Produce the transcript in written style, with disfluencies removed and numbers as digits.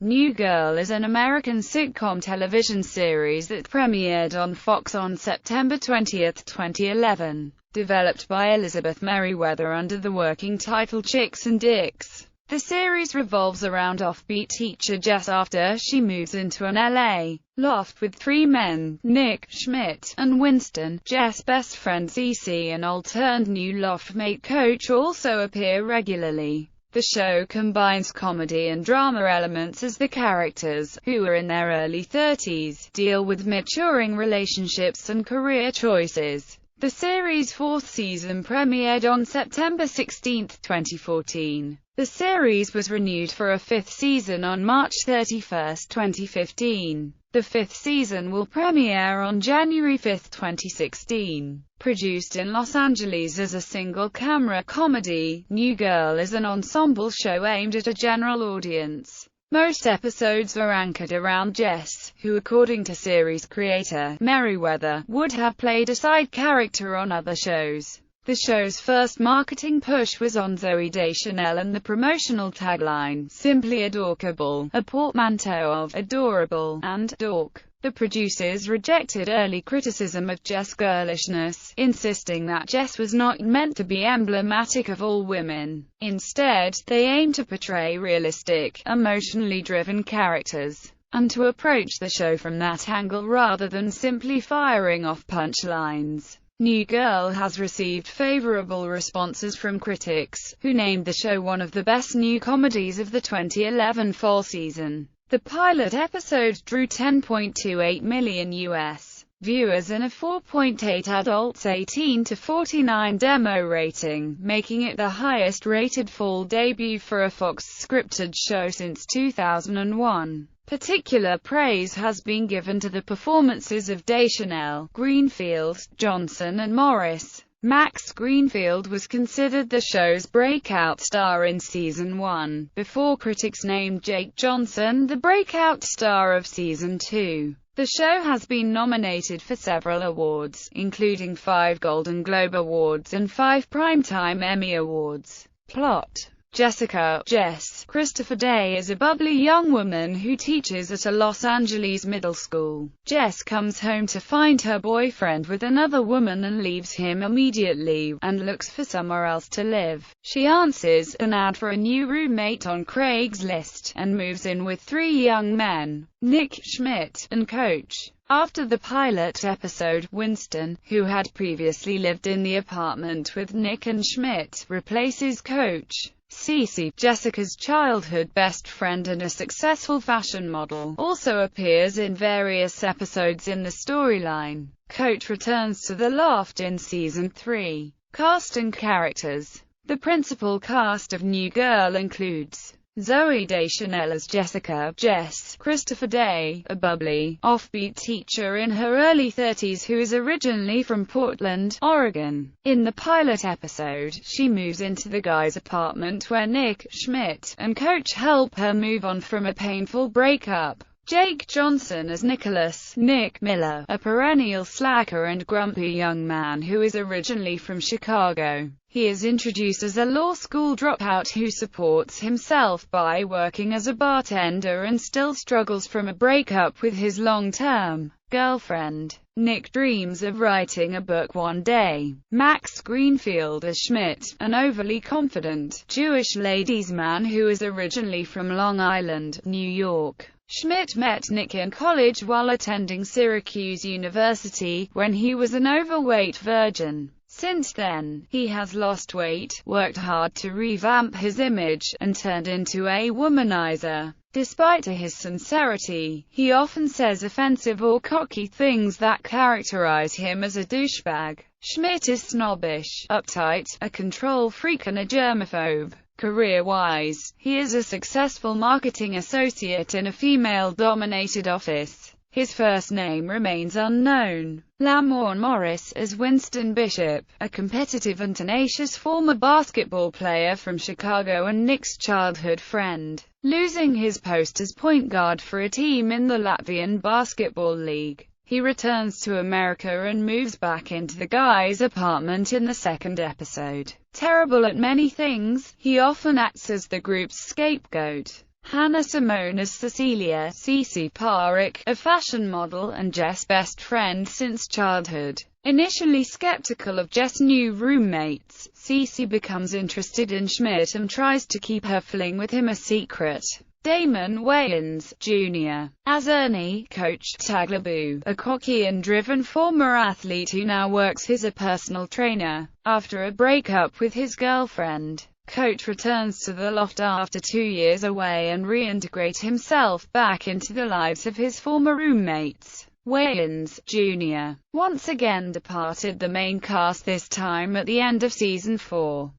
New Girl is an American sitcom television series that premiered on Fox on September 20, 2011. Developed by Elizabeth Merriweather under the working title Chicks and Dicks. The series revolves around offbeat teacher Jess after she moves into an LA loft with three men, Nick, Schmidt, and Winston. Jess' best friend Cece and old-turned-new loft mate Coach also appear regularly. The show combines comedy and drama elements as the characters, who are in their early 30s, deal with maturing relationships and career choices. The series' fourth season premiered on September 16, 2014. The series was renewed for a fifth season on March 31, 2015. The fifth season will premiere on January 5, 2016. Produced in Los Angeles as a single-camera comedy, New Girl is an ensemble show aimed at a general audience. Most episodes are anchored around Jess, who according to series creator Merriweather, would have played a side character on other shows. The show's first marketing push was on Zooey Deschanel and the promotional tagline, "Simply Adorkable," a portmanteau of "adorable" and "dork." The producers rejected early criticism of Jess' girlishness, insisting that Jess was not meant to be emblematic of all women. Instead, they aimed to portray realistic, emotionally driven characters, and to approach the show from that angle rather than simply firing off punchlines. New Girl has received favorable responses from critics, who named the show one of the best new comedies of the 2011 fall season. The pilot episode drew 10.28 million U.S. viewers and a 4.8 adults 18 to 49 demo rating, making it the highest-rated fall debut for a Fox scripted show since 2001. Particular praise has been given to the performances of Deschanel, Greenfield, Johnson and Morris. Max Greenfield was considered the show's breakout star in Season 1, before critics named Jake Johnson the breakout star of Season 2. The show has been nominated for several awards, including 5 Golden Globe Awards and 5 Primetime Emmy Awards. Plot: Jessica, Jess, Christopher Day is a bubbly young woman who teaches at a Los Angeles middle school. Jess comes home to find her boyfriend with another woman and leaves him immediately, and looks for somewhere else to live. She answers an ad for a new roommate on Craigslist, and moves in with 3 young men, Nick, Schmidt, and Coach. After the pilot episode, Winston, who had previously lived in the apartment with Nick and Schmidt, replaces Coach. Cece, Jessica's childhood best friend and a successful fashion model, also appears in various episodes in the storyline. Coach returns to the loft in Season 3. Cast and characters. The principal cast of New Girl includes Zooey Deschanel as Jessica, Jess, Christopher Day, a bubbly, offbeat teacher in her early 30s who is originally from Portland, Oregon. In the pilot episode, she moves into the guy's apartment where Nick, Schmidt, and Coach help her move on from a painful breakup. Jake Johnson as Nicholas, Nick Miller, a perennial slacker and grumpy young man who is originally from Chicago. He is introduced as a law school dropout who supports himself by working as a bartender and still struggles from a breakup with his long-term girlfriend. Nick dreams of writing a book one day. Max Greenfield as Schmidt, an overly confident, Jewish ladies' man who is originally from Long Island, New York. Schmidt met Nick in college while attending Syracuse University, when he was an overweight virgin. Since then, he has lost weight, worked hard to revamp his image, and turned into a womanizer. Despite his sincerity, he often says offensive or cocky things that characterize him as a douchebag. Schmidt is snobbish, uptight, a control freak and a germaphobe. Career-wise, he is a successful marketing associate in a female-dominated office. His first name remains unknown. Lamorne Morris as Winston Bishop, a competitive and tenacious former basketball player from Chicago and Nick's childhood friend, losing his post as point guard for a team in the Latvian Basketball League. He returns to America and moves back into the guy's apartment in the second episode. Terrible at many things, he often acts as the group's scapegoat. Hannah Simone as Cecilia, Cece Parrick, a fashion model and Jess' best friend since childhood. Initially skeptical of Jess' new roommates, Cece becomes interested in Schmidt and tries to keep her fling with him a secret. Damon Wayans, Jr. as Ernie, Coach Taglaboo, a cocky and driven former athlete who now works as a personal trainer. After a breakup with his girlfriend, Coach returns to the loft after 2 years away and reintegrates himself back into the lives of his former roommates. Wayans, Jr. once again departed the main cast, this time at the end of season 4.